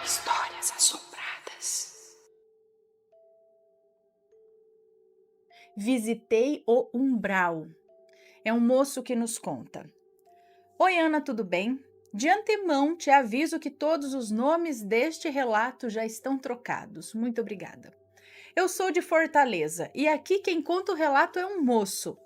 Histórias assombradas. Visitei o umbral. É um moço que nos conta. Oi, Ana, tudo bem? De antemão, te aviso que todos os nomes deste relato já estão trocados. Muito obrigada. Eu sou de Fortaleza e aqui quem conta o relato é um moço.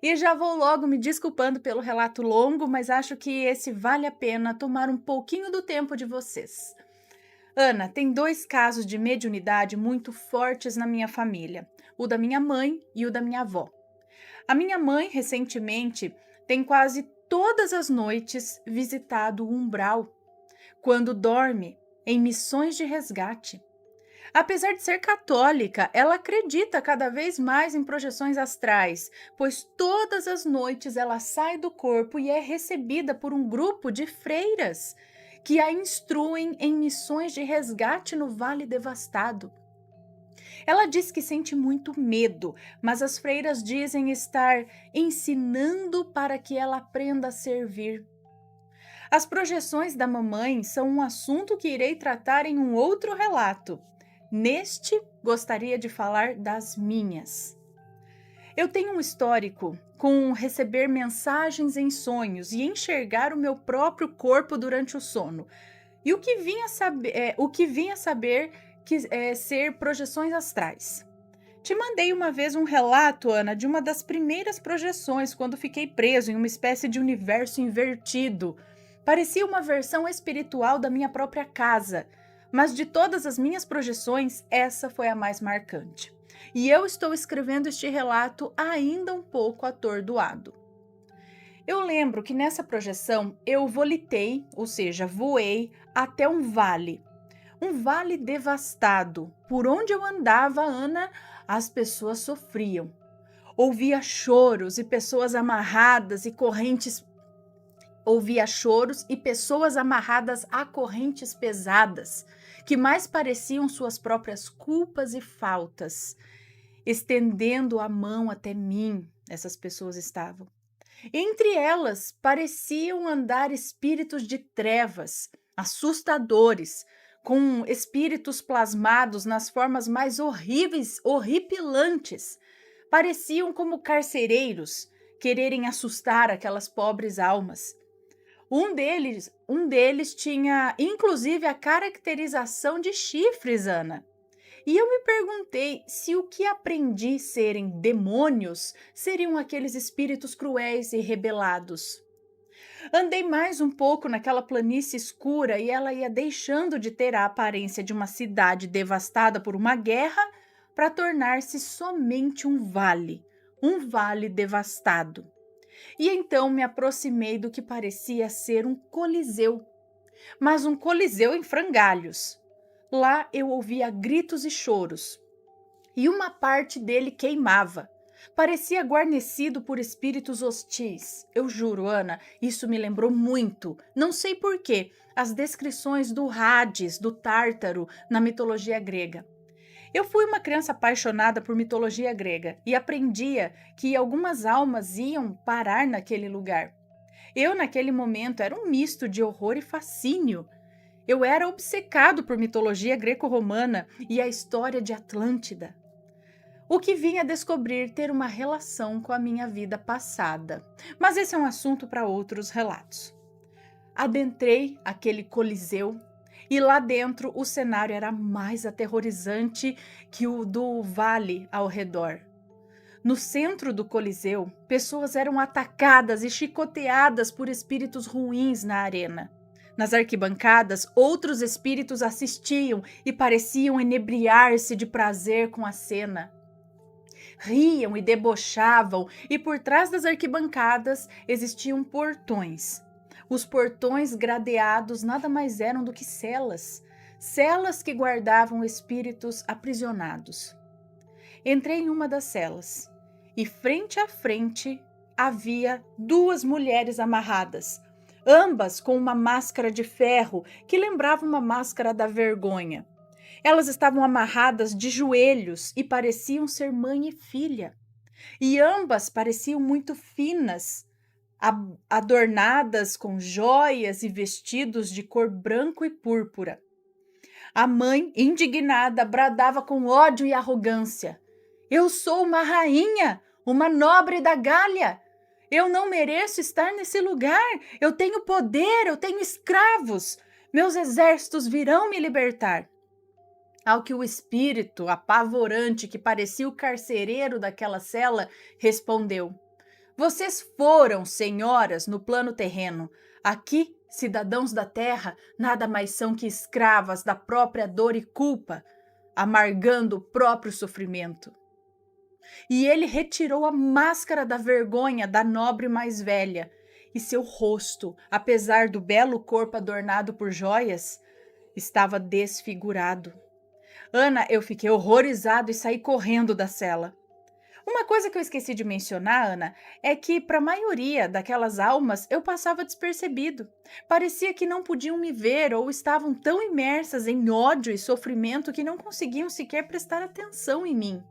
E já vou logo me desculpando pelo relato longo, mas acho que esse vale a pena tomar um pouquinho do tempo de vocês. Ana, tem dois casos de mediunidade muito fortes na minha família, o da minha mãe e o da minha avó. A minha mãe, recentemente, tem quase todas as noites visitado o umbral, quando dorme em missões de resgate. Apesar de ser católica, ela acredita cada vez mais em projeções astrais, pois todas as noites ela sai do corpo e é recebida por um grupo de freiras que a instruem em missões de resgate no Vale Devastado. Ela diz que sente muito medo, mas as freiras dizem estar ensinando para que ela aprenda a servir. As projeções da mamãe são um assunto que irei tratar em um outro relato. Neste, gostaria de falar das minhas. Eu tenho um histórico com receber mensagens em sonhos e enxergar o meu próprio corpo durante o sono. E o que vinha saber ser projeções astrais. Te mandei uma vez um relato, Ana, de uma das primeiras projeções, quando fiquei preso em uma espécie de universo invertido. Parecia uma versão espiritual da minha própria casa, mas de todas as minhas projeções, essa foi a mais marcante. E eu estou escrevendo este relato ainda um pouco atordoado. Eu lembro que nessa projeção eu volitei, ou seja, voei até um vale devastado. Por onde eu andava, Ana, as pessoas sofriam. Ouvia choros e pessoas amarradas e correntes. Ouvia choros e pessoas amarradas a correntes pesadas, que mais pareciam suas próprias culpas e faltas. Estendendo a mão até mim, essas pessoas estavam. Entre elas pareciam andar espíritos de trevas, assustadores, com espíritos plasmados nas formas mais horríveis, horripilantes. Pareciam como carcereiros, quererem assustar aquelas pobres almas. Um deles tinha, inclusive, a caracterização de chifres, Ana. E eu me perguntei se o que aprendi serem demônios seriam aqueles espíritos cruéis e rebelados. Andei mais um pouco naquela planície escura e ela ia deixando de ter a aparência de uma cidade devastada por uma guerra para tornar-se somente um vale devastado. E então me aproximei do que parecia ser um coliseu, mas um coliseu em frangalhos. Lá eu ouvia gritos e choros, e uma parte dele queimava. Parecia guarnecido por espíritos hostis. Eu juro, Ana, isso me lembrou muito, não sei porquê, as descrições do Hades, do Tártaro, na mitologia grega. Eu fui uma criança apaixonada por mitologia grega e aprendia que algumas almas iam parar naquele lugar. Eu, naquele momento, era um misto de horror e fascínio. Eu era obcecado por mitologia greco-romana e a história de Atlântida. O que vinha descobrir ter uma relação com a minha vida passada. Mas esse é um assunto para outros relatos. Adentrei aquele coliseu e lá dentro o cenário era mais aterrorizante que o do vale ao redor. No centro do coliseu, pessoas eram atacadas e chicoteadas por espíritos ruins na arena. Nas arquibancadas, outros espíritos assistiam e pareciam enebriar-se de prazer com a cena. Riam e debochavam, e por trás das arquibancadas existiam portões. Os portões gradeados nada mais eram do que celas que guardavam espíritos aprisionados. Entrei em uma das celas e frente a frente havia duas mulheres amarradas, ambas com uma máscara de ferro que lembrava uma máscara da vergonha. Elas estavam amarradas de joelhos e pareciam ser mãe e filha. E ambas pareciam muito finas, adornadas com joias e vestidos de cor branco e púrpura. A mãe, indignada, bradava com ódio e arrogância: Eu sou uma rainha, uma nobre da Gália. Eu não mereço estar nesse lugar. Eu tenho poder, eu tenho escravos. Meus exércitos virão me libertar. Ao que o espírito, apavorante, que parecia o carcereiro daquela cela, respondeu: Vocês foram senhoras no plano terreno. Aqui, cidadãos da terra, nada mais são que escravas da própria dor e culpa, amargando o próprio sofrimento. E ele retirou a máscara da vergonha da nobre mais velha, e seu rosto, apesar do belo corpo adornado por joias, estava desfigurado. Ana, eu fiquei horrorizado e saí correndo da cela. Uma coisa que eu esqueci de mencionar, Ana, é que para a maioria daquelas almas eu passava despercebido. Parecia que não podiam me ver ou estavam tão imersas em ódio e sofrimento que não conseguiam sequer prestar atenção em mim.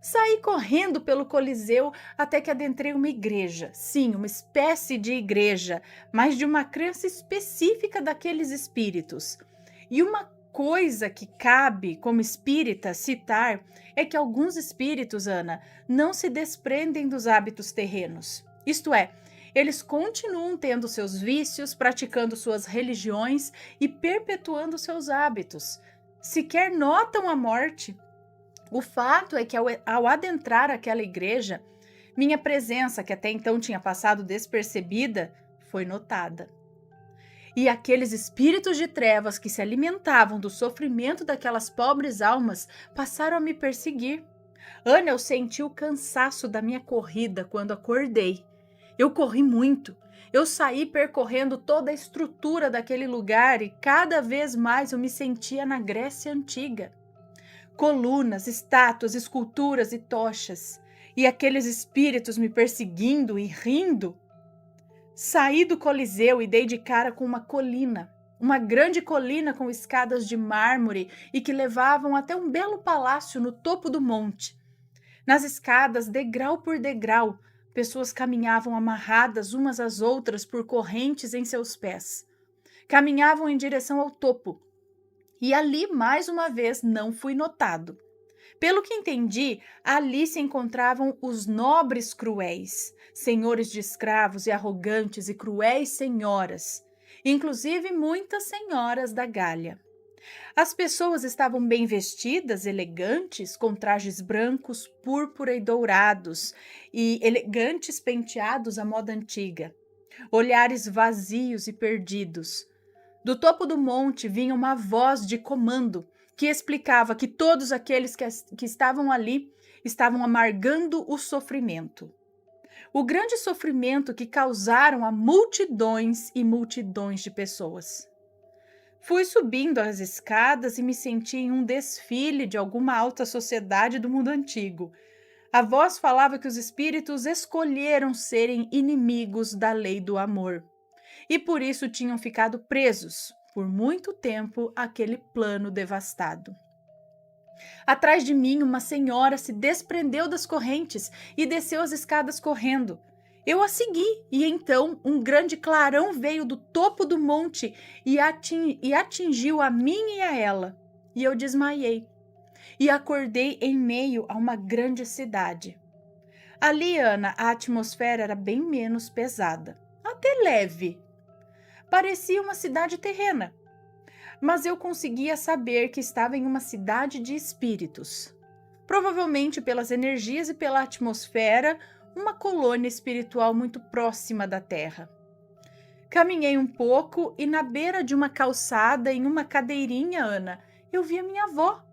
Saí correndo pelo Coliseu até que adentrei uma igreja. Sim, uma espécie de igreja, mas de uma crença específica daqueles espíritos. E uma coisa que cabe, como espírita, citar é que alguns espíritos, Ana, não se desprendem dos hábitos terrenos. Isto é, eles continuam tendo seus vícios, praticando suas religiões e perpetuando seus hábitos. Sequer notam a morte. O fato é que ao adentrar aquela igreja, minha presença, que até então tinha passado despercebida, foi notada. E aqueles espíritos de trevas que se alimentavam do sofrimento daquelas pobres almas passaram a me perseguir. Ana, eu senti o cansaço da minha corrida quando acordei. Eu corri muito. Eu saí percorrendo toda a estrutura daquele lugar e cada vez mais eu me sentia na Grécia Antiga. Colunas, estátuas, esculturas e tochas, e aqueles espíritos me perseguindo e rindo. Saí do Coliseu e dei de cara com uma colina, uma grande colina com escadas de mármore e que levavam até um belo palácio no topo do monte. Nas escadas, degrau por degrau, pessoas caminhavam amarradas umas às outras por correntes em seus pés. Caminhavam em direção ao topo. E ali, mais uma vez, não fui notado. Pelo que entendi, ali se encontravam os nobres cruéis, senhores de escravos e arrogantes e cruéis senhoras, inclusive muitas senhoras da Gália. As pessoas estavam bem vestidas, elegantes, com trajes brancos, púrpura e dourados, e elegantes penteados à moda antiga. Olhares vazios e perdidos. Do topo do monte vinha uma voz de comando que explicava que todos aqueles que estavam ali estavam amargando o sofrimento. O grande sofrimento que causaram a multidões e multidões de pessoas. Fui subindo as escadas e me senti em um desfile de alguma alta sociedade do mundo antigo. A voz falava que os espíritos escolheram serem inimigos da lei do amor. E por isso tinham ficado presos, por muito tempo, àquele plano devastado. Atrás de mim, uma senhora se desprendeu das correntes e desceu as escadas correndo. Eu a segui, e então um grande clarão veio do topo do monte e atingiu a mim e a ela. E eu desmaiei, e acordei em meio a uma grande cidade. Ali, Ana, a atmosfera era bem menos pesada, até leve. Parecia uma cidade terrena, mas eu conseguia saber que estava em uma cidade de espíritos. Provavelmente pelas energias e pela atmosfera, uma colônia espiritual muito próxima da Terra. Caminhei um pouco e na beira de uma calçada, em uma cadeirinha, Ana, eu vi a minha avó,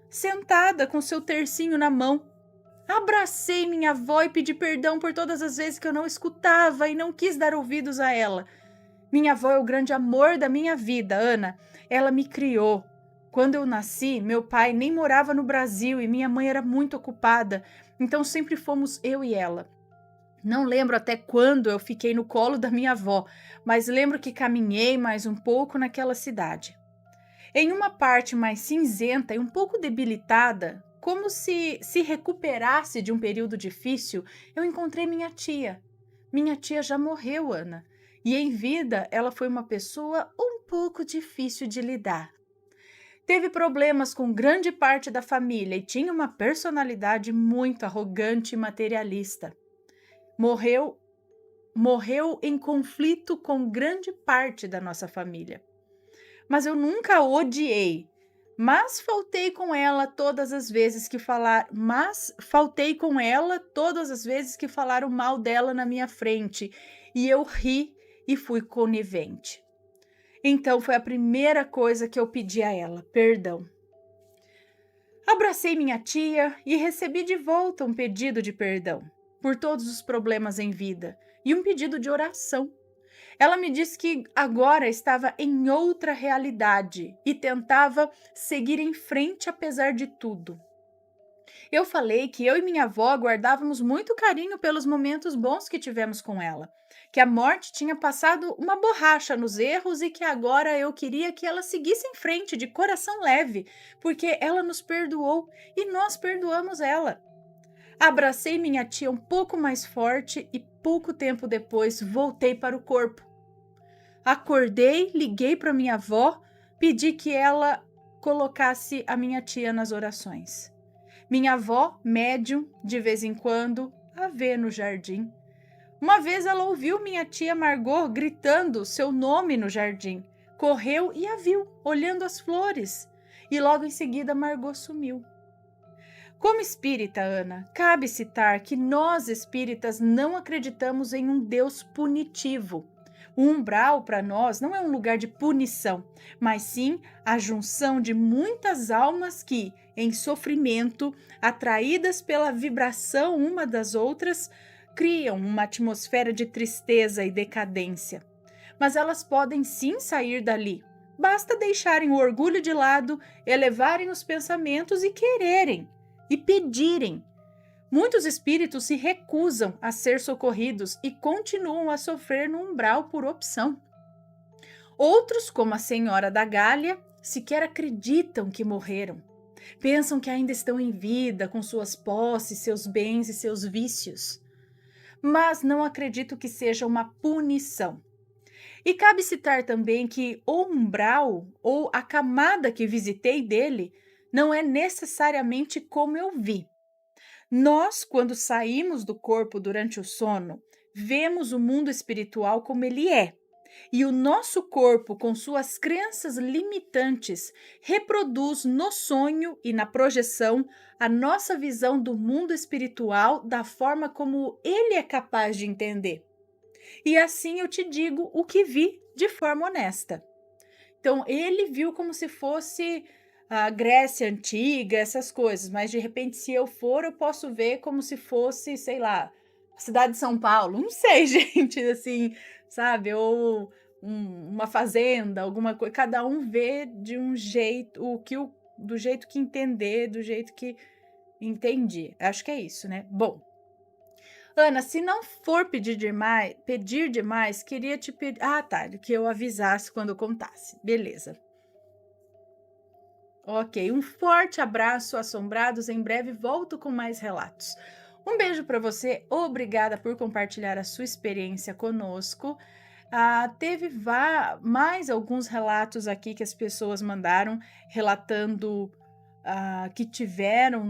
sentada com seu tercinho na mão. Abracei minha avó e pedi perdão por todas as vezes que eu não escutava e não quis dar ouvidos a ela. Minha avó é o grande amor da minha vida, Ana. Ela me criou. Quando eu nasci, meu pai nem morava no Brasil e minha mãe era muito ocupada, então sempre fomos eu e ela. Não lembro até quando eu fiquei no colo da minha avó, mas lembro que caminhei mais um pouco naquela cidade. Em uma parte mais cinzenta e um pouco debilitada, como se recuperasse de um período difícil, eu encontrei minha tia. Minha tia já morreu, Ana. E em vida, ela foi uma pessoa um pouco difícil de lidar. Teve problemas com grande parte da família e tinha uma personalidade muito arrogante e materialista. Morreu, morreu em conflito com grande parte da nossa família. Mas eu nunca a odiei. Mas faltei com ela todas as vezes que falaram mal dela na minha frente, e eu ri e fui conivente. Então foi a primeira coisa que eu pedi a ela, perdão. Abracei minha tia e recebi de volta um pedido de perdão por todos os problemas em vida e um pedido de oração. Ela me disse que agora estava em outra realidade e tentava seguir em frente apesar de tudo. Eu falei que eu e minha avó guardávamos muito carinho pelos momentos bons que tivemos com ela, que a morte tinha passado uma borracha nos erros e que agora eu queria que ela seguisse em frente de coração leve, porque ela nos perdoou e nós perdoamos ela. Abracei minha tia um pouco mais forte e pouco tempo depois voltei para o corpo. Acordei, liguei para minha avó, pedi que ela colocasse a minha tia nas orações. Minha avó, médium, de vez em quando, a vê no jardim. Uma vez ela ouviu minha tia Margot gritando seu nome no jardim. Correu e a viu, olhando as flores. E logo em seguida Margot sumiu. Como espírita, Ana, cabe citar que nós espíritas não acreditamos em um Deus punitivo. O umbral, para nós, não é um lugar de punição, mas sim a junção de muitas almas que, em sofrimento, atraídas pela vibração uma das outras, criam uma atmosfera de tristeza e decadência. Mas elas podem sim sair dali. Basta deixarem o orgulho de lado, elevarem os pensamentos e quererem, e pedirem. Muitos espíritos se recusam a ser socorridos e continuam a sofrer no umbral por opção. Outros, como a senhora da Gália, sequer acreditam que morreram. Pensam que ainda estão em vida, com suas posses, seus bens e seus vícios. Mas não acredito que seja uma punição. E cabe citar também que o umbral, ou a camada que visitei dele, não é necessariamente como eu vi. Nós, quando saímos do corpo durante o sono, vemos o mundo espiritual como ele é. E o nosso corpo, com suas crenças limitantes, reproduz no sonho e na projeção a nossa visão do mundo espiritual da forma como ele é capaz de entender. E assim eu te digo o que vi de forma honesta. Então, ele viu como se fosse a Grécia Antiga, essas coisas, mas de repente, se eu for, eu posso ver como se fosse, sei lá, a cidade de São Paulo, não sei, gente, assim, sabe, ou uma fazenda, alguma coisa, cada um vê de um jeito, do jeito que entender, do jeito que entendi, acho que é isso, né? Bom, Ana, se não for pedir demais, queria te pedir, que eu avisasse quando eu contasse, beleza. Ok, um forte abraço, assombrados. Em breve volto com mais relatos. Um beijo para você, obrigada por compartilhar a sua experiência conosco. Teve mais alguns relatos aqui que as pessoas mandaram, relatando que estiveram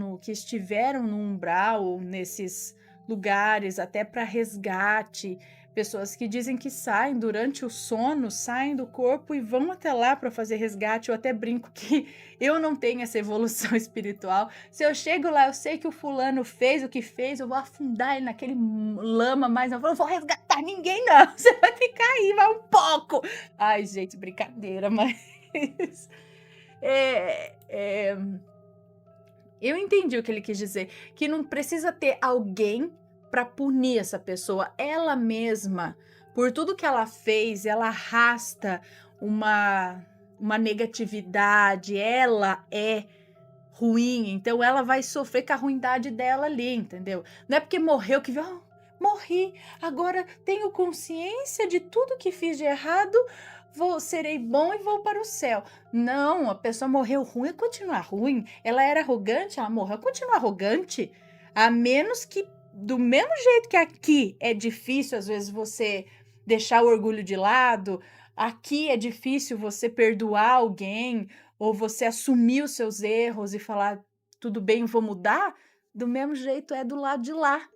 no umbral, ou nesses lugares, até para resgate. Pessoas que dizem que saem durante o sono, saem do corpo e vão até lá para fazer resgate. Eu até brinco que eu não tenho essa evolução espiritual. Se eu chego lá, eu sei que o fulano fez o que fez, eu vou afundar ele naquele lama, mas eu não vou resgatar ninguém, não. Você vai ficar aí, vai um pouco. Ai, gente, brincadeira, mas... Eu entendi o que ele quis dizer, que não precisa ter alguém para punir essa pessoa. Ela mesma, por tudo que ela fez, ela arrasta uma negatividade, ela é ruim, então ela vai sofrer com a ruindade dela ali, entendeu? Não é porque morreu que morri, agora tenho consciência de tudo que fiz de errado, serei bom e vou para o céu. Não, a pessoa morreu ruim, continuar ruim. Ela era arrogante, ela morreu, continua arrogante. A menos que, do mesmo jeito que aqui é difícil, às vezes, você deixar o orgulho de lado, aqui é difícil você perdoar alguém ou você assumir os seus erros e falar: "Tudo bem, vou mudar", do mesmo jeito é do lado de lá.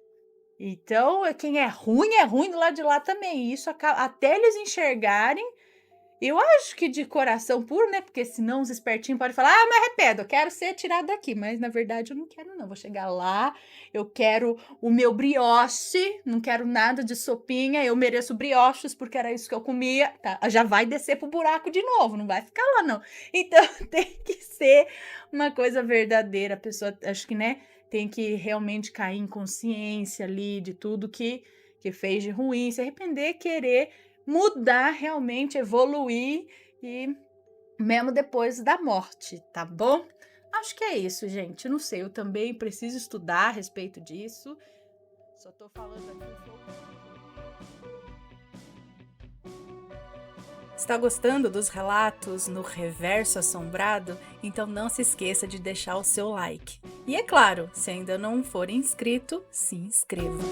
Então, quem é ruim do lado de lá também, e isso até eles enxergarem, eu acho que de coração puro, né, porque senão os espertinhos podem falar: "Ah, me arrependo, eu quero ser tirado daqui", mas na verdade eu não quero não, vou chegar lá, eu quero o meu brioche, não quero nada de sopinha, eu mereço brioches, porque era isso que eu comia, tá, já vai descer pro buraco de novo, não vai ficar lá não. Então tem que ser uma coisa verdadeira, a pessoa acho que, né, tem que realmente cair em consciência ali de tudo que fez de ruim, se arrepender, querer mudar realmente, evoluir e mesmo depois da morte, tá bom? Acho que é isso, gente. Não sei, eu também preciso estudar a respeito disso. Só tô falando aqui o que Está gostando dos relatos no Reverso Assombrado? Então não se esqueça de deixar o seu like. E é claro, se ainda não for inscrito, se inscreva.